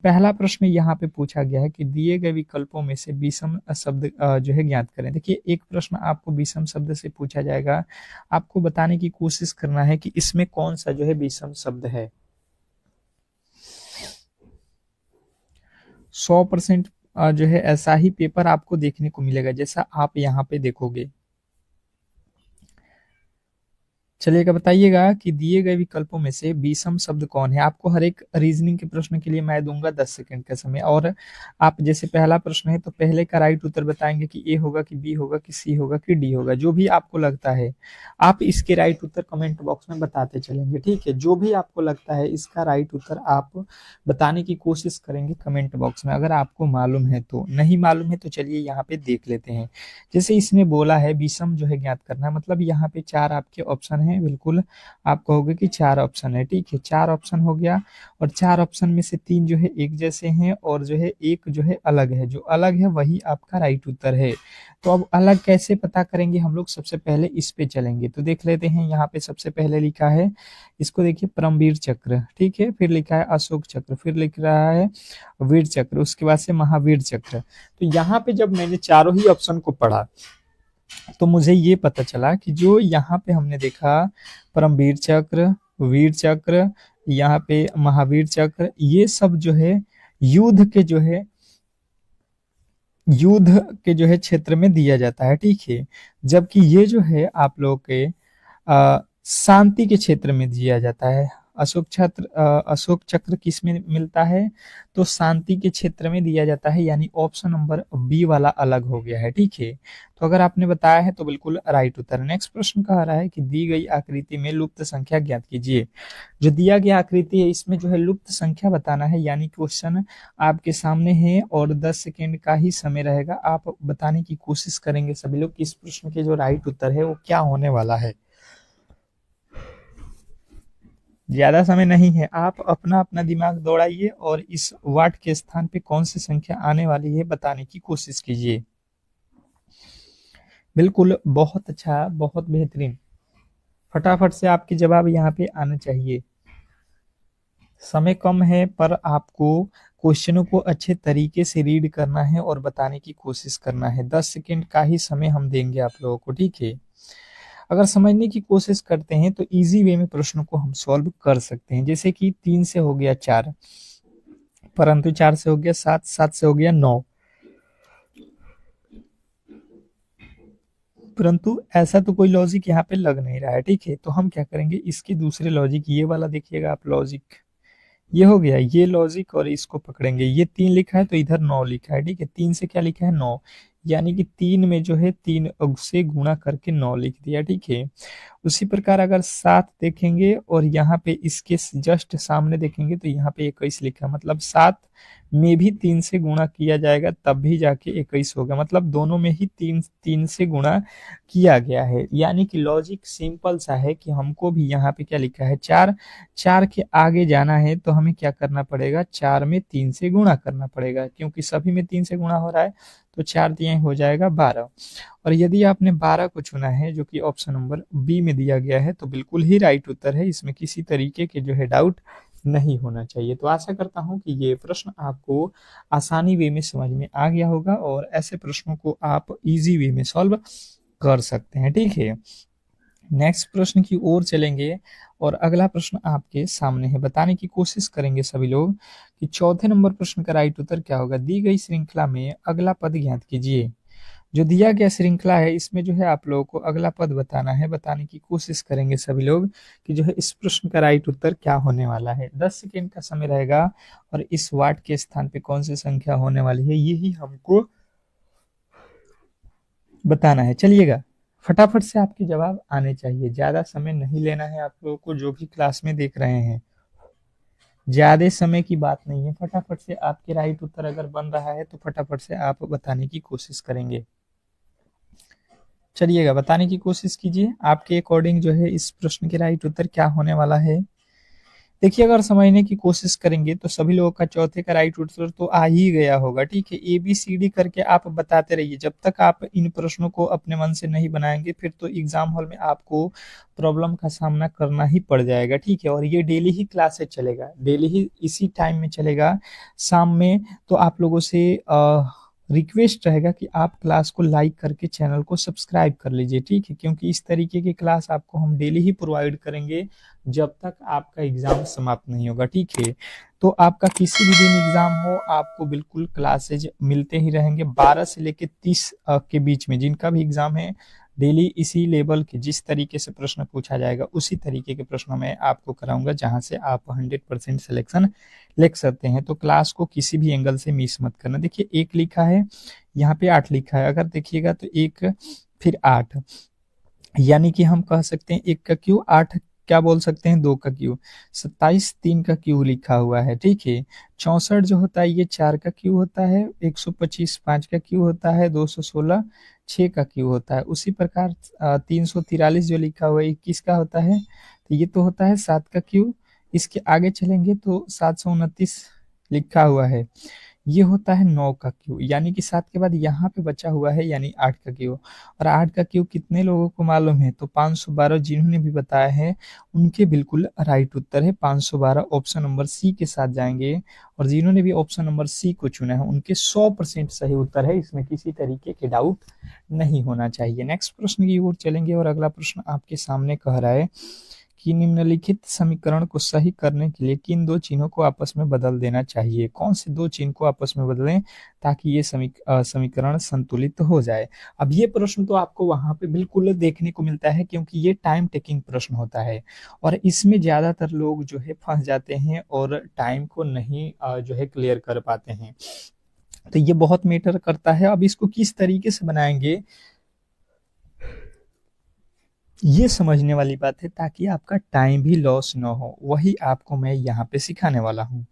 पहला प्रश्न यहाँ पे पूछा गया है कि दिए गए विकल्पों में से विषम शब्द जो है ज्ञात करें। देखिए एक प्रश्न आपको विषम शब्द से पूछा जाएगा, आपको बताने की कोशिश करना है कि इसमें कौन सा जो है विषम शब्द है। 100% जो है ऐसा ही पेपर आपको देखने को मिलेगा जैसा आप यहाँ पे देखोगे। चलिएगा बताइएगा कि दिए गए विकल्पों में से विषम शब्द कौन है। आपको हर एक रीजनिंग के प्रश्न के लिए मैं दूंगा 10 सेकंड का समय, और आप जैसे पहला प्रश्न है तो पहले का राइट उत्तर बताएंगे कि ए होगा कि बी होगा कि सी होगा कि डी होगा, जो भी आपको लगता है आप इसके राइट उत्तर कमेंट बॉक्स में बताते चलेंगे। ठीक है, जो भी आपको लगता है इसका राइट उत्तर आप बताने की कोशिश करेंगे कमेंट बॉक्स में, अगर आपको मालूम है तो। नहीं मालूम है तो चलिए यहाँ पे देख लेते हैं। जैसे इसने बोला है विषम जो है ज्ञात करना है, मतलब यहाँ पे 4 आपके ऑप्शन है। बिल्कुल आप कहोगे कि 4 ऑप्शन है, ठीक है 4 ऑप्शन हो गया, और 4 ऑप्शन में से 3 जो है एक जैसे हैं और जो है एक जो है अलग है, जो अलग है वही आपका राइट उत्तर है। तो अब अलग कैसे पता करेंगे हम लोग, सबसे पहले इस पे चलेंगे। तो देख लेते हैं, यहाँ पे सबसे पहले लिखा है, इसको देखिए परमवीर चक्र, ठीक है, फिर लिखा है अशोक चक्र, फिर लिख रहा है वीर चक्र, उसके बाद से महावीर चक्र। तो यहाँ पे जब मैंने चारों ही ऑप्शन को पढ़ा तो मुझे ये पता चला कि जो यहाँ पे हमने देखा परमवीर चक्र, वीर चक्र, यहाँ पे महावीर चक्र, ये सब जो है युद्ध के जो है क्षेत्र में दिया जाता है, ठीक है। जबकि ये जो है आप लोग के शांति के क्षेत्र में दिया जाता है। अशोक चक्र किस में मिलता है, तो शांति के क्षेत्र में दिया जाता है, यानी ऑप्शन नंबर बी वाला अलग हो गया है, ठीक है। तो अगर आपने बताया है तो बिल्कुल राइट उत्तर। नेक्स्ट प्रश्न कह रहा है कि दी गई आकृति में लुप्त संख्या ज्ञात कीजिए। जो दिया गया आकृति है इसमें जो है लुप्त संख्या बताना है, यानी क्वेश्चन आपके सामने है और 10 सेकेंड का ही समय रहेगा। आप बताने की कोशिश करेंगे सभी लोग कि इस प्रश्न के जो राइट उत्तर है वो क्या होने वाला है। ज्यादा समय नहीं है, आप अपना अपना दिमाग दौड़ाइए और इस वाट के स्थान पे कौन सी संख्या आने वाली है बताने की कोशिश कीजिए। बिल्कुल, बहुत अच्छा, बहुत बेहतरीन। फटाफट से आपके जवाब यहाँ पे आना चाहिए। समय कम है पर आपको क्वेश्चनों को अच्छे तरीके से रीड करना है और बताने की कोशिश करना है। 10 सेकेंड का ही समय हम देंगे आप लोगों को, ठीक है। अगर समझने की कोशिश करते हैं तो इजी वे में प्रश्नों को हम सॉल्व कर सकते हैं। जैसे कि 3 से हो गया 4, परंतु 4 से हो गया 7, 7 से हो गया 9, परंतु ऐसा तो कोई लॉजिक यहाँ पे लग नहीं रहा है, ठीक है। तो हम क्या करेंगे, इसके दूसरे लॉजिक, ये वाला देखिएगा आप लॉजिक, ये हो गया ये लॉजिक, और इसको पकड़ेंगे। ये 3 लिखा है तो इधर 9 लिखा है, ठीक है। 3 से क्या लिखा है 9, यानी कि 3 में जो है 3 से गुणा करके 9 लिख दिया, ठीक है। उसी प्रकार अगर 7 देखेंगे और यहाँ पे इसके जस्ट सामने देखेंगे तो यहाँ पे 21 लिखा है, मतलब 7 में भी 3 से गुणा किया जाएगा तब भी जाके 21 होगा, मतलब दोनों में ही 3 से गुणा किया गया है। यानी कि लॉजिक सिंपल सा है कि हमको भी यहाँ पे क्या लिखा है 4, 4 के आगे जाना है तो हमें क्या करना पड़ेगा, 4 में 3 से गुणा करना पड़ेगा, क्योंकि सभी में 3 से गुणा हो रहा है तो 4 दिए हो जाएगा 12। और यदि आपने 12 को चुना है जो कि ऑप्शन नंबर बी में दिया गया है तो बिल्कुल ही राइट उत्तर है, इसमें किसी तरीके के जो है डाउट नहीं होना चाहिए। तो आशा करता हूं कि ये प्रश्न आपको आसानी वे में समझ में आ गया होगा और ऐसे प्रश्नों को आप इजी वे में सॉल्व कर सकते हैं, ठीक है। नेक्स्ट प्रश्न की ओर चलेंगे और अगला प्रश्न आपके सामने है। बताने की कोशिश करेंगे सभी लोग कि चौथे नंबर प्रश्न का राइट उत्तर क्या होगा। दी गई श्रृंखला में अगला पद ज्ञात कीजिए। जो दिया गया श्रृंखला है इसमें जो है आप लोगों को अगला पद बताना है। बताने की कोशिश करेंगे सभी लोग कि जो है इस प्रश्न का राइट उत्तर क्या होने वाला है। 10 सेकेंड का समय रहेगा और इस वाट के स्थान पे कौन सी संख्या होने वाली है यही हमको बताना है। चलिएगा फटाफट से आपके जवाब आने चाहिए, ज्यादा समय नहीं लेना है आप लोगों को, जो भी क्लास में देख रहे हैं ज्यादा समय की बात नहीं है। फटाफट से आपके राइट उत्तर अगर बन रहा है तो फटाफट से आप बताने की कोशिश करेंगे। चलिएगा बताने की कोशिश कीजिए, आपके अकॉर्डिंग जो है इस प्रश्न के राइट उत्तर क्या होने वाला है। देखिए अगर समझने की कोशिश करेंगे तो सभी लोगों का चौथे का राइट उत्तर तो आ ही गया होगा। ठीक है, ए बी सी डी करके आप बताते रहिए, जब तक आप इन प्रश्नों को अपने मन से नहीं बनाएंगे फिर तो एग्जाम हॉल में आपको प्रॉब्लम का सामना करना ही पड़ जाएगा। ठीक है, और ये डेली ही क्लासेस चलेगा, डेली ही इसी टाइम में चलेगा शाम में। तो आप लोगों से रिक्वेस्ट रहेगा कि आप क्लास को लाइक करके चैनल को सब्सक्राइब कर लीजिए। ठीक है, क्योंकि इस तरीके की क्लास आपको हम डेली ही प्रोवाइड करेंगे जब तक आपका एग्जाम समाप्त नहीं होगा। ठीक है, तो आपका किसी भी दिन एग्जाम हो आपको बिल्कुल क्लासेज मिलते ही रहेंगे 12 से लेके 30 के बीच में। जिनका भी एग्जाम है डेली इसी लेवल के जिस तरीके से प्रश्न पूछा जाएगा उसी तरीके के प्रश्नों में आपको कराऊंगा, जहां से आप 100% सिलेक्शन लिख सकते हैं। तो क्लास को किसी भी एंगल से मिस मत करना। देखिए एक लिखा है, यहाँ पे 8 लिखा है, अगर देखिएगा तो एक फिर 8, यानी कि हम कह सकते हैं 1 का क्यू 8, क्या बोल सकते हैं 2 का क्यू 27, 3 का क्यू लिखा हुआ है। ठीक है, 64 जो होता है ये 4 का क्यू होता है, 125 5 का क्यू होता है, 216 6 का क्यू होता है। उसी प्रकार 343 जो लिखा हुआ है 21 का होता है, तो ये तो होता है 7 का क्यू। इसके आगे चलेंगे तो 729 लिखा हुआ है, ये होता है 9 का क्यू, यानी कि 7 के बाद यहाँ पे बचा हुआ है यानी 8 का क्यू। और 8 का क्यू कितने लोगों को मालूम है? तो 512 जिन्होंने भी बताया है उनके बिल्कुल राइट उत्तर है 512, ऑप्शन नंबर सी के साथ जाएंगे। और जिन्होंने भी ऑप्शन नंबर सी को चुना है उनके 100% सही उत्तर है, इसमें किसी तरीके के डाउट नहीं होना चाहिए। नेक्स्ट प्रश्न की ओर चलेंगे और अगला प्रश्न आपके सामने कह रहा है कि निम्नलिखित समीकरण को सही करने के लिए किन दो चिन्हों को आपस में बदल देना चाहिए? कौन से दो चिन्ह को आपस में बदलें ताकि ये समीकरण संतुलित हो जाए? अब ये प्रश्न तो आपको वहां पे बिल्कुल देखने को मिलता है, क्योंकि ये टाइम टेकिंग प्रश्न होता है और इसमें ज्यादातर लोग जो है फंस जाते हैं और टाइम को नहीं जो है क्लियर कर पाते हैं। तो ये बहुत मैटर करता है। अब इसको किस तरीके से बनाएंगे ये समझने वाली बात है, ताकि आपका टाइम भी लॉस ना हो, वही आपको मैं यहाँ पे सिखाने वाला हूँ।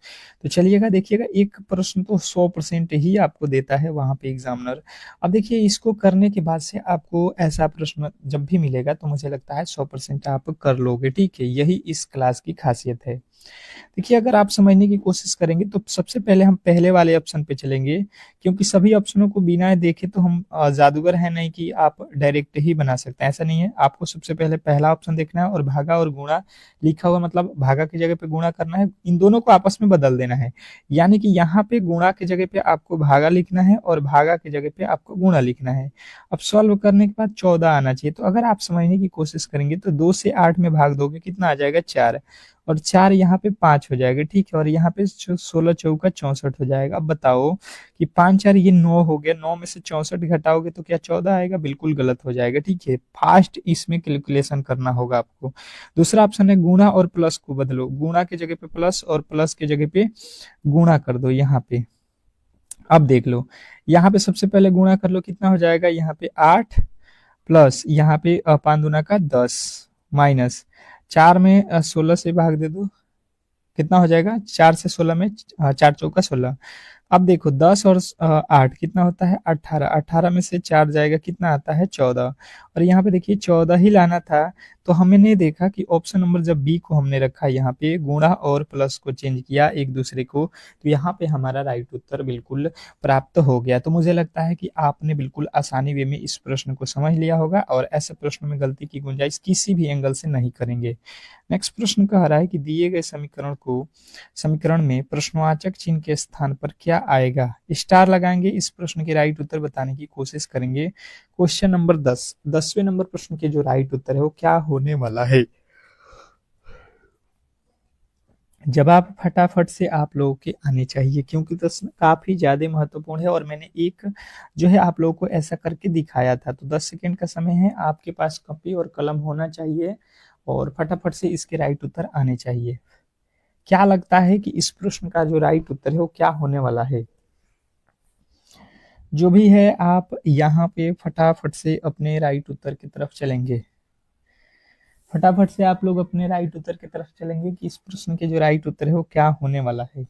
तो चलिएगा देखिएगा, एक प्रश्न तो 100% ही आपको देता है वहां पे एग्जामिनर। अब देखिए इसको करने के बाद से आपको ऐसा प्रश्न जब भी मिलेगा तो मुझे लगता है 100% आप कर लोगे। ठीक है, यही इस क्लास की खासियत है। देखिए अगर आप समझने की कोशिश करेंगे तो सबसे पहले हम पहले वाले ऑप्शन पे चलेंगे, क्योंकि सभी ऑप्शनों को बिना देखे तो हम जादूगर है नहीं कि आप डायरेक्ट ही बना सकते हैं, ऐसा नहीं है। आपको सबसे पहले पहला ऑप्शन देखना है और भागा और गुणा लिखा हुआ मतलब भागा की जगह पे गुणा करना है, इन दोनों को आपस में बदल देना है। यानी कि यहाँ पे गुणा की जगह पे आपको भागा लिखना है और भागा की जगह पे आपको गुणा लिखना है। अब सॉल्व करने के बाद 14 आना चाहिए। तो अगर आप समझने की कोशिश करेंगे तो 2 से 8 में भाग दोगे कितना आ जाएगा 4, और 4 यहाँ पे 5 हो जाएगा। ठीक है, और यहाँ पे 16 चौका 64 हो जाएगा। अब बताओ कि 5 4 ये 9 हो गया, 9 में से 64 घटाओगे तो क्या 14 आएगा? बिल्कुल गलत हो जाएगा। ठीक है, फास्ट इसमें कैलकुलेशन करना होगा आपको। दूसरा ऑप्शन है गुणा और प्लस को बदलो, गुणा की जगह पे प्लस और प्लस की जगह पे गुणा कर दो यहाँ पे। अब देख लो यहाँ पे सबसे पहले गुणा कर लो, कितना हो जाएगा यहाँ पे 8 प्लस यहाँ पे 5 दूना का 10 माइनस 4 में 16 से भाग दे दो, कितना हो जाएगा 4 से 16 में 4 चौका 16। अब देखो 10 और 8 कितना होता है 18, 18 में से 4 जाएगा कितना आता है 14, और यहाँ पे देखिए 14 ही लाना था। तो हमने देखा कि ऑप्शन नंबर जब बी को हमने रखा यहाँ पे गुणा और प्लस को चेंज किया एक दूसरे को, तो यहाँ पे हमारा राइट उत्तर बिल्कुल प्राप्त हो गया। तो मुझे लगता है कि आपने बिल्कुल आसानी वे में इस प्रश्न को समझ लिया होगा और ऐसे प्रश्न में गलती की गुंजाइश किसी भी एंगल से नहीं करेंगे। नेक्स्ट प्रश्न कह रहा है कि दिए गए समीकरण में प्रश्नवाचक चिन्ह के स्थान पर क्या आएगा? स्टार लगाएंगे, इस प्रश्न के राइट उत्तर बताने की कोशिश करेंगे। क्वेश्चन नंबर 10, 10वें नंबर प्रश्न के जो राइट उत्तर है वो क्या होने वाला है? जवाब फटाफट से आप लोगों के आने चाहिए, क्योंकि प्रश्न काफी ज्यादा महत्वपूर्ण है और मैंने एक जो है आप लोगों को ऐसा करके दिखाया था। तो 10 सेकेंड का समय है, आपके पास कॉपी और कलम होना चाहिए और फटाफट से इसके राइट उत्तर आने चाहिए। क्या लगता है कि इस प्रश्न का जो राइट उत्तर है वो क्या होने वाला है? जो भी है आप यहाँ पे फटाफट से अपने राइट उत्तर की तरफ चलेंगे। फटाफट से आप लोग अपने राइट उत्तर की तरफ चलेंगे कि इस प्रश्न के जो राइट उत्तर है वो क्या होने वाला है।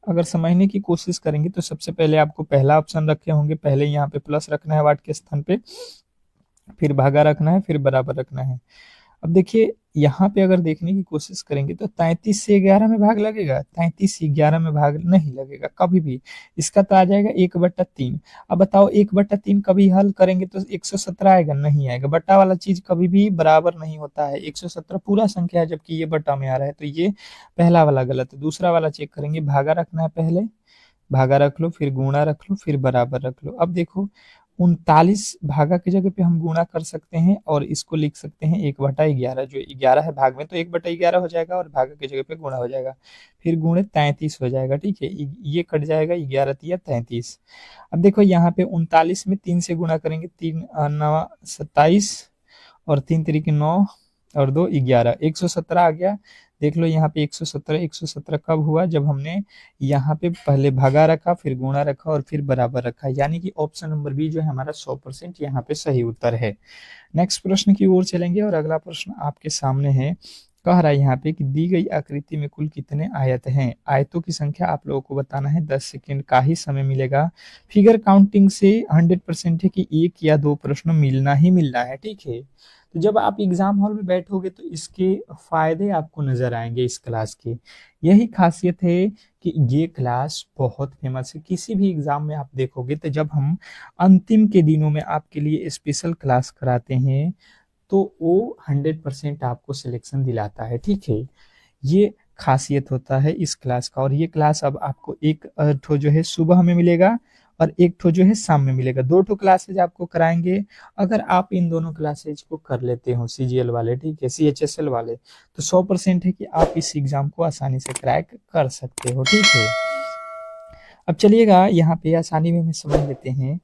अगर समझने की कोशिश करेंगे तो सबसे पहले आपको पहला ऑप्शन रखे होंगे, पहले यहाँ पे प्लस रखना है वाट के स्थान पे, फिर भागा रखना है, फिर बराबर रखना है। अब देखिए यहाँ पे अगर देखने की कोशिश करेंगे तो 33 से 11 में भाग लगेगा, 33 से 11 में भाग नहीं लगेगा कभी भी। इसका तो आ जाएगा 1/3। अब बताओ 1/3 कभी हल करेंगे तो 117 आएगा, नहीं आएगा। बट्टा वाला चीज कभी भी बराबर नहीं होता है। 117 पूरा संख्या है जबकि ये बट्टा में आ रहा है, तो ये पहला वाला गलत है। दूसरा वाला चेक करेंगे, भागा रखना है पहले, भागा रख लो, फिर गुणा रख लो, फिर बराबर रख लो। अब देखो 39 भागा की जगह पे हम गुणा कर सकते हैं और इसको लिख सकते हैं 1/11। जो 11 है भाग में तो 1/11 हो जाएगा और भागा की जगह पे गुणा हो जाएगा, फिर गुणे 33 हो जाएगा। ठीक है, ये कट जाएगा, 11 तिया 33। अब देखो यहाँ पे 39 में 3 से गुणा करेंगे, 3 9 27 और 3 तरीके 9 और 2 11, 117 आ गया। देख लो यहाँ पे 117, 117 कब हुआ, जब हमने यहाँ पे पहले भागा रखा, फिर गुणा रखा और फिर बराबर रखा, यानी कि ऑप्शन नंबर बी जो है हमारा 100% यहाँ पे सही उत्तर है। नेक्स्ट प्रश्न की ओर चलेंगे और अगला प्रश्न आपके सामने है। कह रहा है यहाँ पे कि दी गई आकृति में कुल कितने आयत हैं। आयतों की संख्या आप लोगों को बताना है, 10 सेकेंड का ही समय मिलेगा। फिगर काउंटिंग से 100% है कि 1 या 2 प्रश्न मिलना ही मिलना है। ठीक है, तो जब आप एग्जाम हॉल में बैठोगे तो इसके फायदे आपको नजर आएंगे इस क्लास के। यही खासियत है कि ये क्लास बहुत फेमस है। किसी भी एग्जाम में आप देखोगे तो जब हम अंतिम के दिनों में आपके लिए स्पेशल क्लास कराते हैं तो वो 100% आपको सिलेक्शन दिलाता है। ठीक है, ये खासियत होता है इस क्लास का। और ये क्लास अब आपको एक ठो जो है सुबह में मिलेगा और एक ठो जो है शाम में मिलेगा। 2 ठो क्लासेज आपको कराएंगे। अगर आप इन दोनों क्लासेज को कर लेते हो, CGL वाले, ठीक है, CHSL वाले, तो 100% है कि आप इस एग्जाम को आसानी से क्रैक कर सकते हो। ठीक है, अब चलिएगा यहाँ पे आसानी में समझ लेते हैं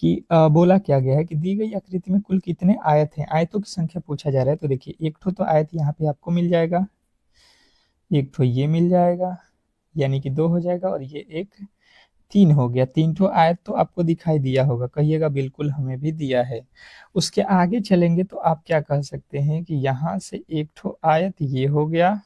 कि बोला क्या गया है कि दी गई आकृति में कुल कितने आयत हैं। आयतों की संख्या पूछा जा रहा है। तो देखिए एक ठो तो आयत यहाँ पे आपको मिल जाएगा, एक ठो ये मिल जाएगा, यानी कि 2 हो जाएगा, और ये एक 3 हो गया। 3 ठो आयत तो आपको दिखाई दिया होगा, कहिएगा बिल्कुल हमें भी दिया है। उसके आगे चलेंगे तो आप क्या कह सकते हैं कि यहाँ से एक ठो आयत ये हो गया,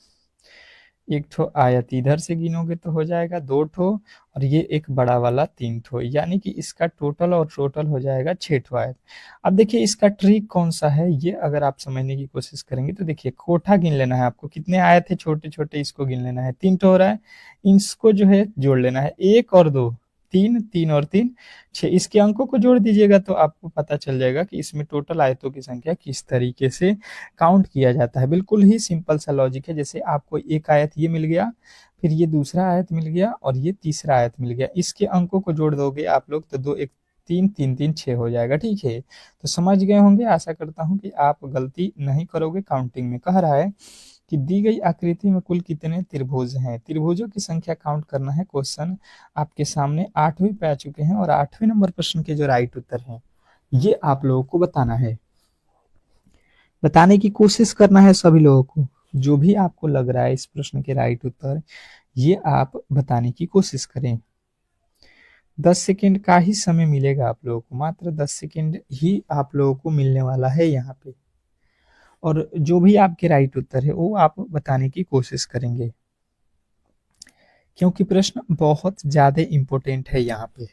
एक ठो आयत इधर से गिनोगे तो हो जाएगा 2 ठो, और ये एक बड़ा वाला 3 ठो, यानी कि इसका टोटल और टोटल हो जाएगा 6 ठो आयत। अब देखिए इसका ट्रिक कौन सा है, ये अगर आप समझने की कोशिश करेंगे तो देखिए कोठा गिन लेना है आपको। कितने आयत है छोटे छोटे, इसको गिन लेना है। 3 ठो हो रहा है, इसको जो है जोड़ लेना है, 1 और 2, 3, 3 और 3 6। इसके अंकों को जोड़ दीजिएगा तो आपको पता चल जाएगा कि इसमें टोटल आयतों की संख्या किस तरीके से काउंट किया जाता है। बिल्कुल ही सिंपल सा लॉजिक है। जैसे आपको एक आयत ये मिल गया, फिर ये दूसरा आयत मिल गया और ये तीसरा आयत मिल गया। इसके अंकों को जोड़ दोगे आप लोग तो 2 1 3 3 3 6 हो जाएगा। ठीक है, तो समझ गए होंगे। आशा करता हूं कि आप गलती नहीं करोगे काउंटिंग में। कह रहा है कि दी गई आकृति में कुल कितने त्रिभुज हैं। त्रिभुजों की संख्या काउंट करना है। क्वेश्चन आपके सामने 8वीं पे आ चुके हैं और 8वें नंबर प्रश्न के जो राइट उत्तर हैं ये आप लोगों को बताना है, बताने की कोशिश करना है सभी लोगों को। जो भी आपको लग रहा है इस प्रश्न के राइट उत्तर, ये आप बताने की कोशिश करें। 10 सेकेंड का ही समय मिलेगा आप लोगों को, मात्र 10 सेकेंड ही आप लोगों को मिलने वाला है यहाँ पे। और जो भी आपके राइट उत्तर है वो आप बताने की कोशिश करेंगे, क्योंकि प्रश्न बहुत ज्यादा इंपॉर्टेंट है यहाँ पे।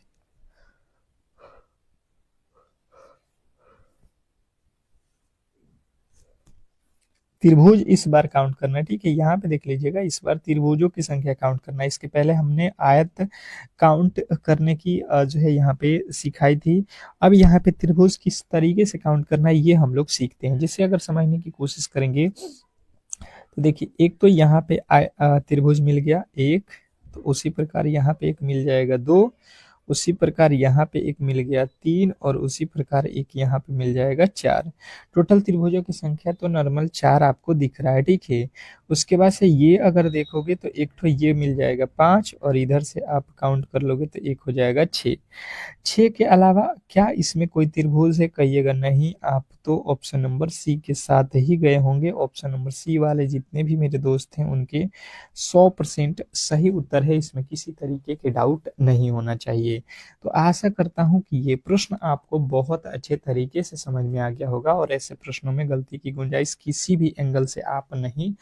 त्रिभुज इस बार काउंट करना है। ठीक है, यहाँ पे देख लीजिएगा, इस बार त्रिभुजों की संख्या काउंट करना है। इसके पहले हमने आयत काउंट करने की जो है यहाँ पे सिखाई थी। अब यहाँ पे त्रिभुज किस तरीके से काउंट करना है ये हम लोग सीखते हैं। जिससे अगर समझने की कोशिश करेंगे तो देखिए एक तो यहाँ पे त्रिभुज मिल गया एक, तो उसी प्रकार यहाँ पे एक मिल जाएगा 2, उसी प्रकार यहाँ पे एक मिल गया 3 और उसी प्रकार एक यहाँ पे मिल जाएगा 4। टोटल त्रिभुजों की संख्या तो नॉर्मल 4 आपको दिख रहा है। ठीक है, उसके बाद से ये अगर देखोगे तो एक तो ये मिल जाएगा 5 और इधर से आप काउंट कर लोगे तो एक हो जाएगा 6। 6 के अलावा क्या इसमें कोई त्रिभुज है, कहिएगा नहीं। आप तो ऑप्शन नंबर सी के साथ ही गए होंगे। ऑप्शन नंबर सी वाले जितने भी मेरे दोस्त हैं उनके 100% सही उत्तर है। इसमें किसी तरीके के डाउट नहीं होना चाहिए। तो आशा करता हूं कि ये प्रश्न आपको बहुत अच्छे तरीके से समझ में आ गया होगा और ऐसे प्रश्नों में गलती की गुंजाइश किसी भी एंगल से आप नहीं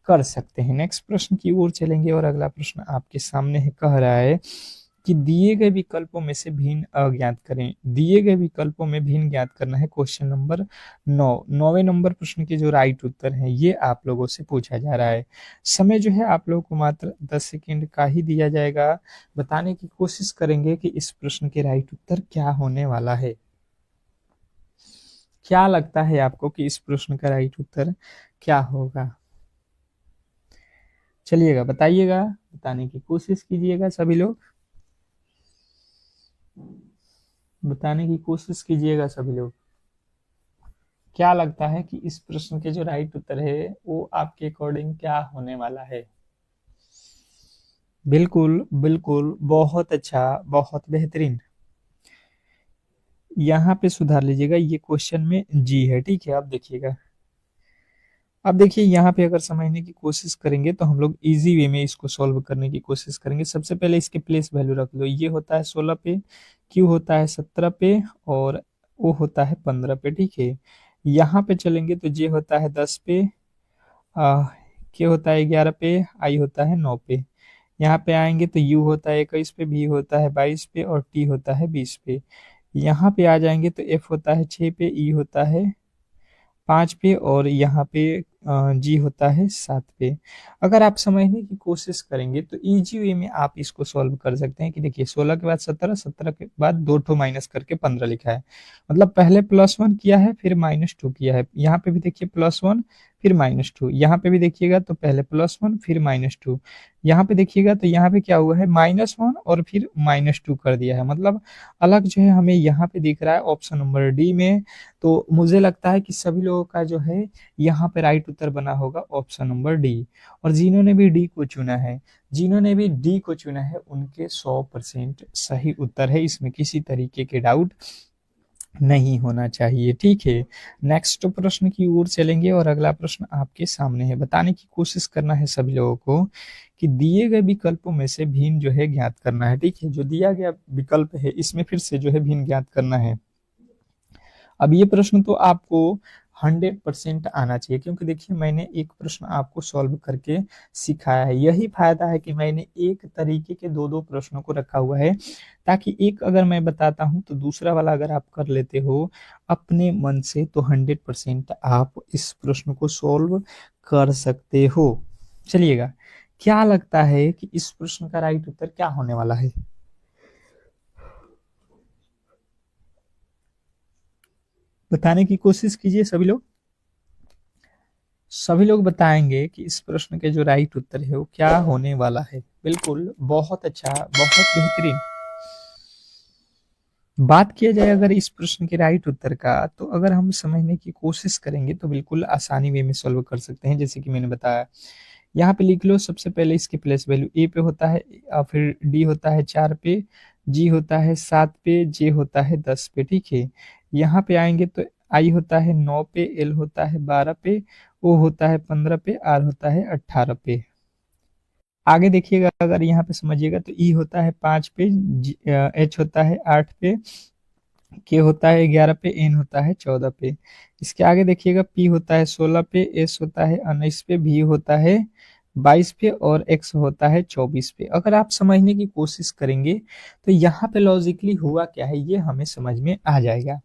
कर सकते हैं। नेक्स्ट प्रश्न की ओर चलेंगे और अगला प्रश्न आपके सामने है। कह रहा है कि दिए गए विकल्पों में से भिन्न अज्ञात करें। दिए गए विकल्पों में भिन्न ज्ञात करना है क्वेश्चन नंबर 9। 9वें नंबर प्रश्न के जो राइट उत्तर है ये आप लोगों से पूछा जा रहा है। समय जो है आप लोगों को मात्र 10 सेकंड का ही दिया जाएगा। बताने की कोशिश करेंगे कि इस प्रश्न के राइट उत्तर क्या होने वाला है। क्या लगता है आपको कि इस प्रश्न का राइट उत्तर क्या होगा? चलिएगा बताइएगा, बताने की कोशिश कीजिएगा सभी लोग, बताने की कोशिश कीजिएगा सभी लोग। क्या लगता है कि इस प्रश्न के जो राइट उत्तर है वो आपके अकॉर्डिंग क्या होने वाला है? बिल्कुल बिल्कुल, बहुत अच्छा, बहुत बेहतरीन। यहाँ पे सुधार लीजिएगा, ये क्वेश्चन में जी है, ठीक है। अब देखिएगा, अब देखिए यहाँ पे अगर समझने की कोशिश करेंगे तो हम लोग इजी वे में इसको सॉल्व करने की कोशिश करेंगे। सबसे पहले इसके प्लेस वैल्यू रख लो। ये होता है 16 पे, क्यू होता है 17 पे और ओ होता है 15 पे, ठीक है। यहाँ पे चलेंगे तो जे होता है 10 पे, आ, के होता है 11 पे, आई होता है 9 पे। यहाँ पे आएंगे तो यू होता है 21 पे, भी होता है 22 पे और टी होता है 20 पे। यहाँ पे आ जाएंगे तो एफ होता है 6 पे, ई होता है 5 पे और यहाँ पे जी होता है 7 पे। अगर आप समझने की कोशिश करेंगे तो इजी वे में आप इसको सॉल्व कर सकते हैं कि देखिए 16 के बाद 17, 17 के बाद 2 ठो माइनस करके 15 लिखा है। मतलब पहले +1 किया है फिर -2 किया है। यहाँ पे भी देखिए +1 फिर -2, यहाँ पे भी देखिएगा तो पहले +1 फिर -2, यहाँ पे देखिएगा तो यहाँ पे क्या हुआ है -1 और फिर -2 कर दिया है। मतलब अलग जो है हमें यहाँ पे दिख रहा है ऑप्शन नंबर डी में। तो मुझे लगता है कि सभी लोगों का जो है यहाँ पे राइट उत्तर बना होगा ऑप्शन नंबर डी। और जिन्होंने भी डी को चुना है, जिन्होंने भी डी को चुना है उनके 100% सही उत्तर है, इसमें किसी तरीके के डाउट नहीं होना चाहिए, ठीक है। नेक्स्ट प्रश्न की ओर चलेंगे और अगला प्रश्न आपके सामने है। बताने की कोशिश करना है सभी लोगों को कि दिए गए विकल्पों में से भिन्न जो है ज्ञात करना है, ठीक है। जो दिया गया विकल्प है इसमें फिर से जो है भिन्न ज्ञात करना है। अब ये प्रश्न तो आपको 100% आना चाहिए, क्योंकि देखिए मैंने एक प्रश्न आपको सॉल्व करके सिखाया है। यही फायदा है कि मैंने एक तरीके के दो दो प्रश्नों को रखा हुआ है, ताकि एक अगर मैं बताता हूं तो दूसरा वाला अगर आप कर लेते हो अपने मन से तो 100% आप इस प्रश्न को सॉल्व कर सकते हो। चलिएगा, क्या लगता है कि इस प्रश्न का राइट उत्तर क्या होने वाला है? बताने की कोशिश कीजिए सभी लोग, सभी लोग बताएंगे कि इस प्रश्न के जो राइट उत्तर है वो क्या होने वाला है। बिल्कुल, बहुत अच्छा, बहुत बेहतरीन। बात किया जाए अगर इस प्रश्न के राइट उत्तर का, तो अगर हम समझने की कोशिश करेंगे तो बिल्कुल आसानी वे में सॉल्व कर सकते हैं। जैसे कि मैंने बताया, यहाँ पे लिख लो सबसे पहले इसके प्लेस वैल्यू। ए पे होता है और फिर डी होता है 4 पे, जी होता है 7 पे, जे होता है 10 पे, ठीक है। यहाँ पे आएंगे तो आई होता है 9 पे, एल होता है 12 पे, ओ होता है 15 पे, आर होता है 18 पे। आगे देखिएगा, अगर यहाँ पे समझिएगा तो ई होता है 5 पे, एच होता है 8 पे, के होता है 11 पे, एन होता है 14 पे। इसके आगे देखिएगा पी होता है 16 पे, एस होता है 19 पे, भी होता है 22 पे और एक्स होता है 24 पे। अगर आप समझने की कोशिश करेंगे तो यहाँ पे लॉजिकली हुआ क्या है ये हमें समझ में आ जाएगा।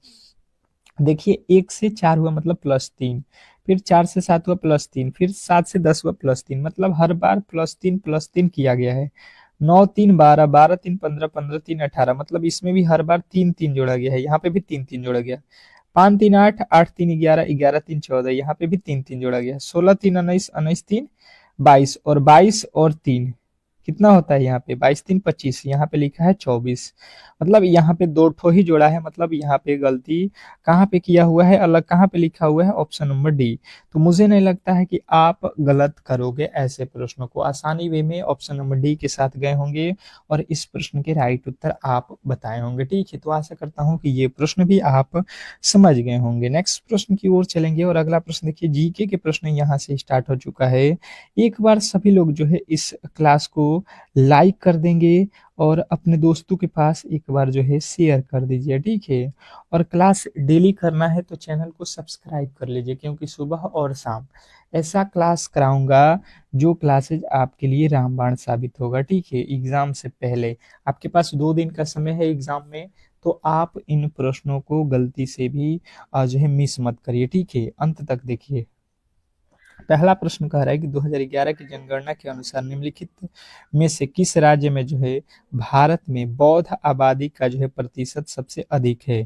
देखिए 1 से 4 हुआ मतलब +3, फिर 4 से 7 हुआ +3, फिर 7 से 10 हुआ +3, मतलब हर बार +3 किया गया है। 9 3 12, 12 3 15, 15 3 18, मतलब इसमें भी हर बार 3 3 जोड़ा गया है, यहाँ पे भी 3 3 जोड़ा गया। 5 3 8, 8 3 11, 11 3 14, यहाँ पे भी 3 3 जोड़ा गया। 16 3 19, 19 3 22 और 22 और 3 कितना होता है यहाँ पे 22 3 25, यहाँ पे लिखा है 24। मतलब यहाँ पे दो ठो ही जोड़ा है, मतलब यहाँ पे गलती कहाँ पे किया हुआ है, अलग कहाँ पे लिखा हुआ है, ऑप्शन नंबर डी। तो मुझे नहीं लगता है कि आप गलत करोगे, ऐसे प्रश्नों को आसानी वे में ऑप्शन नंबर डी के साथ गए होंगे और इस प्रश्न के राइट उत्तर आप बताए होंगे, ठीक है। तो आशा करता हूँ कि ये प्रश्न भी आप समझ गए होंगे। नेक्स्ट प्रश्न की ओर चलेंगे और अगला प्रश्न देखिए, जीके के प्रश्न यहाँ से स्टार्ट हो चुका है। एक बार सभी लोग जो है इस क्लास को लाइक कर देंगे और अपने दोस्तों के पास एक बार जो है शेयर कर दीजिए, ठीक है। और क्लास डेली करना है तो चैनल को सब्सक्राइब कर लीजिए, क्योंकि सुबह और शाम ऐसा क्लास कराऊंगा जो क्लासेज आपके लिए रामबाण साबित होगा, ठीक है। एग्जाम से पहले आपके पास 2 दिन का समय है एग्जाम में, तो आप इन प्रश्नों को गलती से भी जो है मिस मत करिए, ठीक है। अंत तक देखिए। पहला प्रश्न कह रहा है कि 2011 की जनगणना के अनुसार निम्नलिखित में से किस राज्य में जो है भारत में बौद्ध आबादी का जो है प्रतिशत सबसे अधिक है।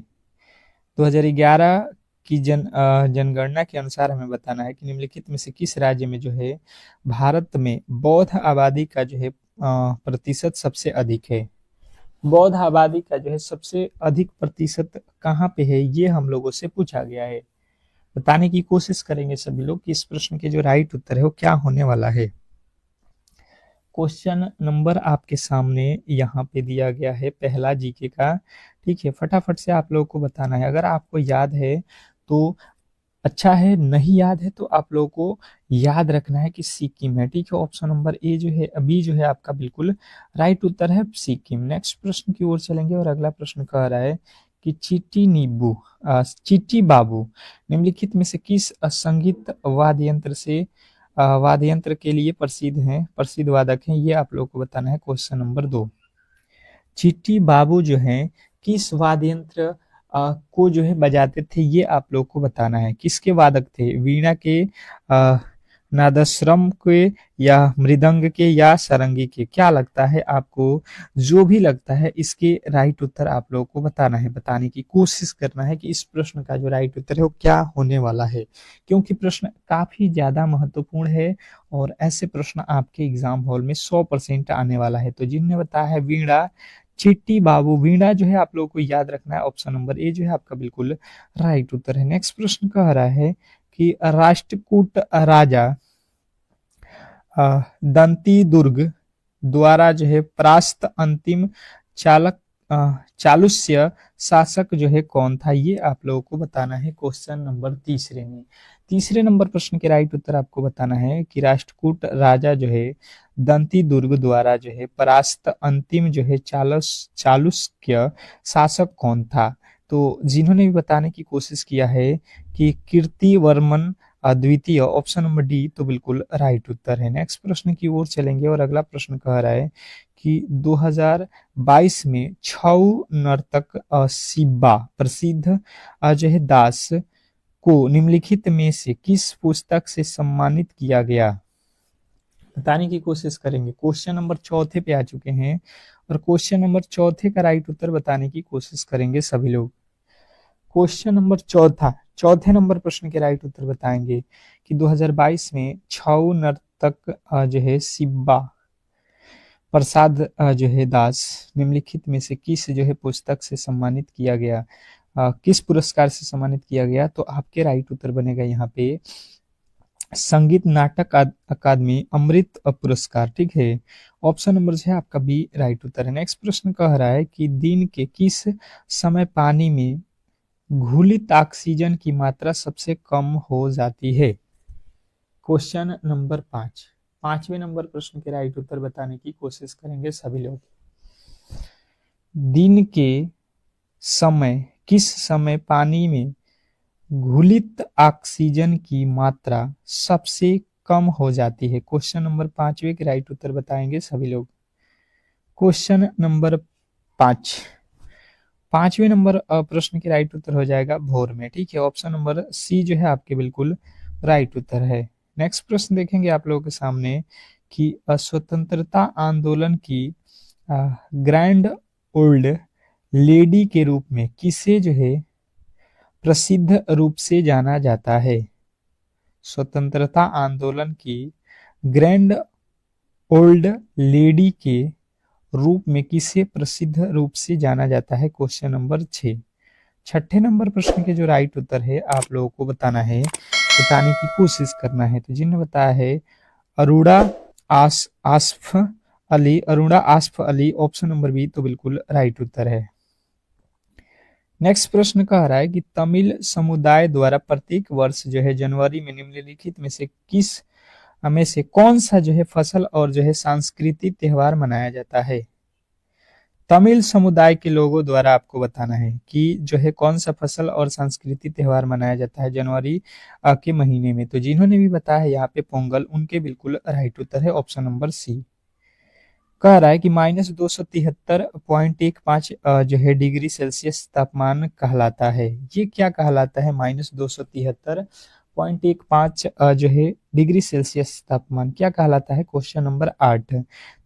2011 की जनगणना के अनुसार हमें बताना है कि निम्नलिखित में से किस राज्य में जो है भारत में बौद्ध आबादी का जो है प्रतिशत सबसे अधिक है। बौद्ध आबादी का जो है सबसे अधिक प्रतिशत कहाँ पे है, ये हम लोगों से पूछा गया है। बताने की कोशिश करेंगे सभी लोग कि इस प्रश्न के जो राइट उत्तर है वो क्या होने वाला है। क्वेश्चन नंबर आपके सामने यहाँ पे दिया गया है, पहला जीके का, ठीक है। फटाफट से आप लोगों को बताना है। अगर आपको याद है तो अच्छा है, नहीं याद है तो आप लोगों को याद रखना है कि सिक्किम है, ठीक है। ऑप्शन नंबर ए जो है, बी जो है आपका बिल्कुल राइट उत्तर है, सिक्किम। नेक्स्ट प्रश्न की ओर चलेंगे और अगला प्रश्न कह रहा है कि चीटी बाबू निम्नलिखित में से किस संगीत वाद्य यंत्र के लिए प्रसिद्ध वादक हैं, ये आप लोगों को बताना है। क्वेश्चन नंबर 2, चिट्टी बाबू जो है किस वाद्य यंत्र को जो है बजाते थे, ये आप लोग को बताना है। किसके वादक थे, वीणा के, नादस्वरम के, या मृदंग के, या सारंगी के। क्या लगता है आपको, जो भी लगता है इसके राइट उत्तर आप लोगों को बताना है। बताने की कोशिश करना है कि इस प्रश्न का जो राइट उत्तर है वो क्या होने वाला है, क्योंकि प्रश्न काफी ज्यादा महत्वपूर्ण है और ऐसे प्रश्न आपके एग्जाम हॉल में 100% आने वाला है। तो जिन्होंने बताया है वीणा, चिट्टी बाबू, वीणा जो है आप लोगों को याद रखना है। ऑप्शन नंबर ए जो है आपका बिल्कुल राइट उत्तर है। नेक्स्ट प्रश्न कह रहा है कि राष्ट्रकूट राजा दंती दुर्ग द्वारा जो है परास्त अंतिम चालुक्य शासक जो है कौन था, ये आप लोगों को बताना है। क्वेश्चन नंबर तीसरे नंबर प्रश्न के राइट उत्तर आपको बताना है कि राष्ट्रकूट राजा जो है दंती दुर्ग द्वारा जो है परास्त अंतिम जो है चालुक्य शासक कौन था। तो जिन्होंने भी बताने की कोशिश किया है कि कीर्तिवर्मन द्वितीय, ऑप्शन नंबर डी तो बिल्कुल राइट उत्तर है। नेक्स्ट प्रश्न की ओर चलेंगे और अगला प्रश्न कह रहा है कि 2022 में छऊ नर्तक शिब्बा प्रसिद्ध जो है दास को निम्नलिखित में से किस पुस्तक से सम्मानित किया गया, बताने की कोशिश करेंगे। क्वेश्चन नंबर 4 पे आ चुके हैं और क्वेश्चन नंबर 4 का राइट उत्तर बताने की कोशिश करेंगे सभी लोग। क्वेश्चन नंबर 4 नंबर प्रश्न के राइट उत्तर बताएंगे कि 2022 में छऊ नर्तक जो है शिब्बा प्रसाद जो है दास निम्नलिखित में से किस जो है पुस्तक से सम्मानित किया गया, किस पुरस्कार से सम्मानित किया गया। तो आपके राइट उत्तर बनेगा यहाँ पे संगीत नाटक अकादमी अमृत पुरस्कार, ठीक है। ऑप्शन नंबर जो है आपका बी राइट उत्तर है। नेक्स्ट प्रश्न कह रहा है कि दिन के किस समय पानी में घुलित ऑक्सीजन की मात्रा सबसे कम हो जाती है। क्वेश्चन नंबर 5वें नंबर प्रश्न के राइट उत्तर बताने की कोशिश करेंगे सभी लोग। दिन के समय किस समय पानी में घुलित ऑक्सीजन की मात्रा सबसे कम हो जाती है। क्वेश्चन नंबर 5वें के राइट उत्तर बताएंगे सभी लोग। क्वेश्चन नंबर 5वें नंबर प्रश्न के राइट उत्तर हो जाएगा भोर में, ठीक है। ऑप्शन नंबर सी जो है आपके बिल्कुल राइट उत्तर है। नेक्स्ट प्रश्न देखेंगे आप लोगों के सामने कि स्वतंत्रता आंदोलन की ग्रैंड ओल्ड लेडी के रूप में किसे जो है प्रसिद्ध रूप से जाना जाता है। स्वतंत्रता आंदोलन की ग्रैंड ओल्ड लेडी के रूप में किसे प्रसिद्ध रूप से जाना जाता है। क्वेश्चन नंबर 6 नंबर प्रश्न के जो राइट उत्तर है आप लोगों को बताना है, बताने की कोशिश करना है। तो जिन्होंने बताया है Aruna Asaf Ali, option number B तो बिल्कुल राइट उत्तर है। नेक्स्ट प्रश्न कह रहा है कि तमिल समुदाय द्वारा प्रत्येक वर्ष जो है जनवरी में निम्नलिखित में से कौन सा जो है फसल और जो है सांस्कृतिक त्योहार मनाया जाता है। तमिल समुदाय के लोगों द्वारा आपको बताना है कि जो है कौन सा फसल और संस्कृति त्योहार मनाया जाता है जनवरी के महीने में। तो जिन्होंने भी बताया है यहाँ पे पोंगल, उनके बिल्कुल राइट उत्तर है ऑप्शन नंबर सी। कह रहा है कि -273.15 जो है डिग्री सेल्सियस तापमान कहलाता है। ये क्या कहलाता है? -273.15 जो है डिग्री सेल्सियस तापमान क्या कहलाता है? Question number 8।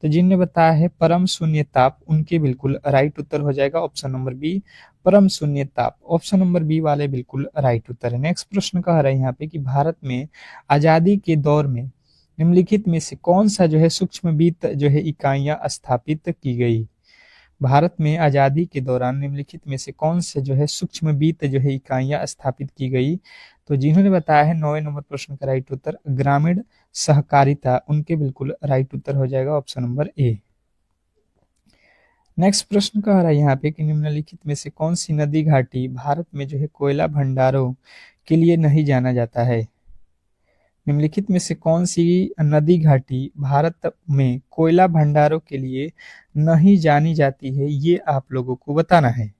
तो जिनने बताया है परम शून्य ताप, उनके बिल्कुल राइट उत्तर हो जाएगा ऑप्शन नंबर बी, परम शून्य ताप। ऑप्शन नंबर बी वाले बिल्कुल राइट उत्तर है। नेक्स्ट प्रश्न कह रहा है यहाँ पे कि भारत में आजादी के दौर में निम्नलिखित में से कौन सा जो है सूक्ष्म वित्त जो है इकाइयां स्थापित की गई? भारत में आजादी के दौरान निम्नलिखित में से कौन से जो है सूक्ष्म वित्त जो है इकाइयां स्थापित की गई? तो जिन्होंने बताया है 9वें नंबर प्रश्न का राइट उत्तर ग्रामीण सहकारिता, उनके बिल्कुल राइट उत्तर हो जाएगा ऑप्शन नंबर ए। नेक्स्ट प्रश्न कह रहा है यहाँ पे कि निम्नलिखित में से कौन सी नदी घाटी भारत में जो है कोयला भंडारों के लिए नहीं जाना जाता है? निम्नलिखित में से कौन सी नदी घाटी भारत में कोयला भंडारों के लिए नहीं जानी जाती है, ये आप लोगों को बताना है।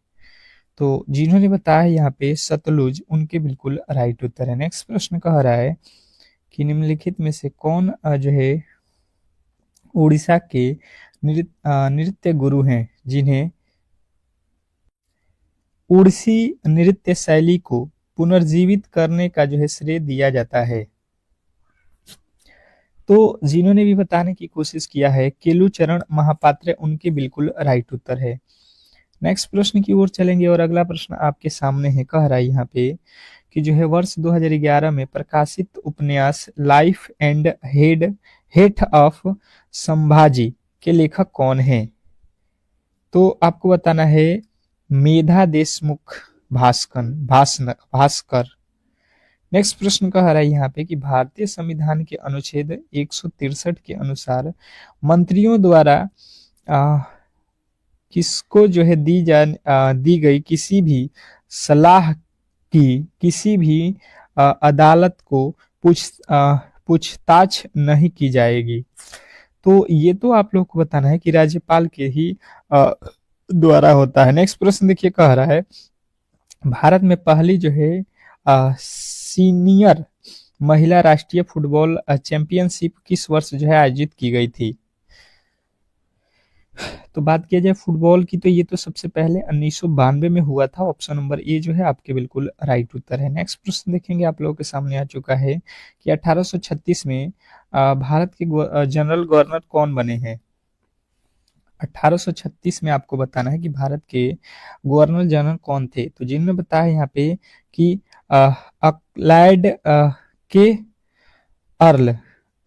तो जिन्होंने बताया है यहाँ पे सतलुज, उनके बिल्कुल राइट उत्तर है। नेक्स्ट प्रश्न कह रहा है कि निम्नलिखित में से कौन जो है उड़ीसा के नृत्य गुरु हैं जिन्हें उड़ीसी नृत्य शैली को पुनर्जीवित करने का जो है श्रेय दिया जाता है? तो जिन्होंने भी बताने की कोशिश किया है केलुचरण महापात्र, उनके बिल्कुल राइट उत्तर है। नेक्स्ट प्रश्न की ओर चलेंगे और अगला प्रश्न आपके सामने है। कह रहा है यहाँ पे कि जो है वर्ष 2011 में प्रकाशित उपन्यास life and hate of Sambhaji के लेखक कौन है? तो आपको बताना है मेधा देशमुख भास्कर। नेक्स्ट प्रश्न कह रहा है यहाँ पे कि भारतीय संविधान के अनुच्छेद 163 के अनुसार मंत्रियों द्वारा किसको जो है दी गई किसी भी सलाह की किसी भी अदालत को पूछताछ नहीं की जाएगी? तो ये तो आप लोग को बताना है कि राज्यपाल के ही द्वारा होता है। नेक्स्ट प्रश्न देखिए, कह रहा है भारत में पहली जो है सीनियर महिला राष्ट्रीय फुटबॉल चैंपियनशिप किस वर्ष जो है आयोजित की गई थी? तो बात किया जाए फुटबॉल की, तो ये तो सबसे पहले 1992 में हुआ था। ऑप्शन नंबर ए जो है आपके बिल्कुल राइट उत्तर है। नेक्स्ट प्रश्न देखेंगे, आप लोगों के सामने आ चुका है कि 1836 में भारत के जनरल गवर्नर कौन बने हैं? 1836 में आपको बताना है कि भारत के गवर्नर जनरल कौन थे। तो जिन्होंने बताया यहाँ पे कि अक्लाइड के अर्ल,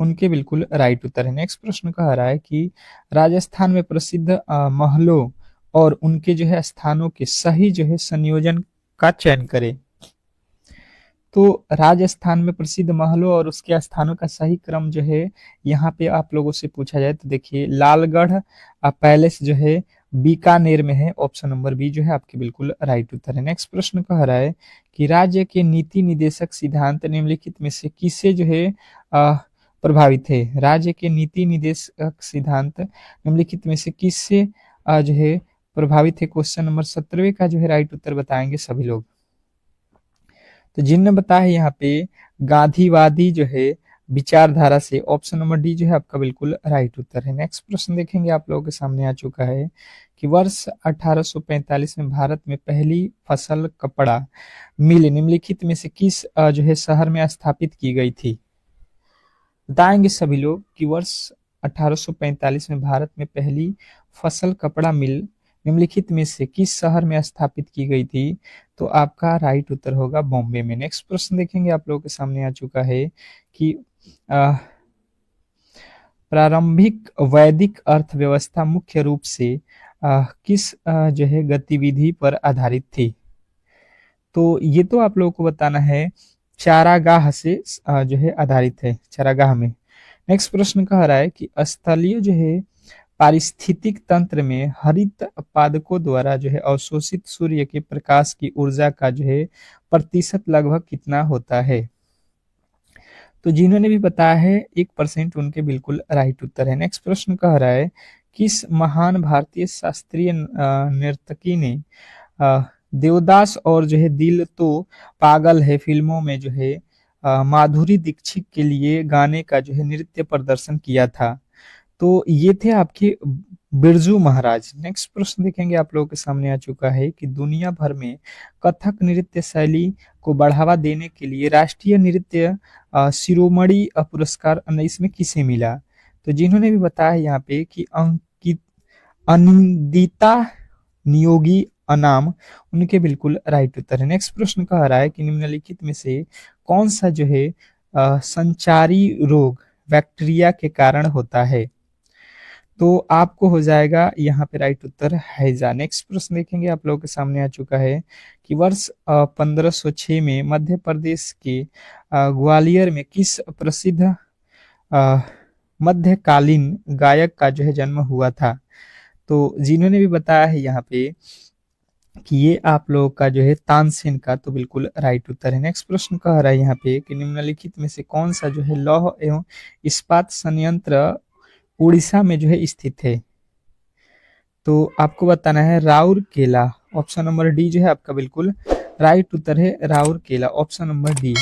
उनके बिल्कुल राइट उत्तर है। नेक्स्ट प्रश्न कह रहा है कि राजस्थान में प्रसिद्ध महलों और उनके जो है स्थानों के सही जो है संयोजन का चयन करें। तो राजस्थान में प्रसिद्ध महलों और उसके स्थानों का सही क्रम जो है यहाँ पे आप लोगों से पूछा जाए तो देखिए लालगढ़ पैलेस जो है बीकानेर में है। ऑप्शन नंबर बी जो है आपके बिल्कुल राइट उत्तर है। नेक्स्ट प्रश्न कह रहा है कि राज्य के नीति निदेशक सिद्धांत निम्नलिखित में से किससे जो है प्रभावित है? राज्य के नीति निदेशक सिद्धांत निम्नलिखित में से किससे जो है प्रभावित है? क्वेश्चन नंबर 17 का जो है राइट उत्तर बताएंगे सभी लोग। तो जिन्होंने बताया है यहाँ पे गांधीवादी जो है विचारधारा से, ऑप्शन नंबर डी जो है आपका बिल्कुल राइट उत्तर है। नेक्स्ट प्रश्न देखेंगे, आप लोगों के सामने आ चुका है कि वर्ष 1845 में भारत में पहली फसल कपड़ा मिल निम्नलिखित में से किस जो है शहर में स्थापित की गई थी? बताएंगे सभी लोग कि वर्ष 1845 में भारत में पहली फसल कपड़ा मिल निम्नलिखित में से किस शहर में स्थापित की गई थी? तो आपका राइट उत्तर होगा बॉम्बे में। नेक्स्ट प्रश्न देखेंगे, आप लोगों के सामने आ चुका है कि प्रारंभिक वैदिक अर्थव्यवस्था मुख्य रूप से किस जो है गतिविधि पर आधारित थी? तो ये तो आप लोगों को बताना है चारागाह से जो है आधारित है, चारागाह में। नेक्स्ट प्रश्न कह रहा है कि स्थलीय जो है पारिस्थितिक तंत्र में हरित पादपों द्वारा जो है अवशोषित सूर्य के प्रकाश की ऊर्जा का जो है प्रतिशत लगभग कितना होता है? तो जिन्होंने भी बताया है 1%, उनके बिल्कुल राइट उत्तर है। नेक्स्ट प्रश्न कह रहा है किस महान भारतीय शास्त्रीय नर्तकी ने देवदास और जो है दिल तो पागल है फिल्मों में जो है माधुरी दीक्षित के लिए गाने का जो है नृत्य प्रदर्शन किया था? तो ये थे आपके बिरजू महाराज। नेक्स्ट प्रश्न देखेंगे, आप लोगों के सामने आ चुका है कि दुनिया भर में कथक नृत्य शैली को बढ़ावा देने के लिए राष्ट्रीय नृत्य शिरोमणि पुरस्कार 19 में किसे मिला? तो जिन्होंने भी बताया यहाँ पे कि अंकित अनिंदिता नियोगी अनाम, उनके बिल्कुल राइट उत्तर है। नेक्स्ट प्रश्न कह रहा है कि निम्नलिखित में से कौन सा जो है संचारी रोग बैक्टीरिया के कारण होता है? तो आपको हो जाएगा यहाँ पे राइट उत्तर हैजा। नेक्स्ट प्रश्न देखेंगे, आप लोगों के सामने आ चुका है कि वर्ष 1506 में मध्य प्रदेश के ग्वालियर में किस प्रसिद्ध मध्यकालीन गायक का जो है जन्म हुआ था? तो जिन्होंने भी बताया है यहाँ पे कि ये आप लोगों का जो है तानसेन का, तो बिल्कुल राइट उत्तर है। नेक्स्ट प्रश्न कह रहा है यहाँ पे कि निम्नलिखित में से कौन सा जो है लौह एवं इस्पात संयंत्र उड़ीसा में जो है स्थित है? तो आपको बताना है राउरकेला। ऑप्शन नंबर डी जो है आपका बिल्कुल राइट उत्तर है, राउरकेला, ऑप्शन नंबर डी।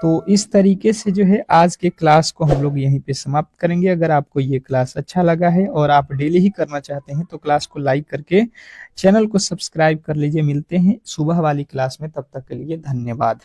तो इस तरीके से जो है आज के क्लास को हम लोग यहीं पे समाप्त करेंगे। अगर आपको ये क्लास अच्छा लगा है और आप डेली ही करना चाहते हैं तो क्लास को लाइक करके चैनल को सब्सक्राइब कर लीजिए। मिलते हैं सुबह वाली क्लास में, तब तक के लिए धन्यवाद।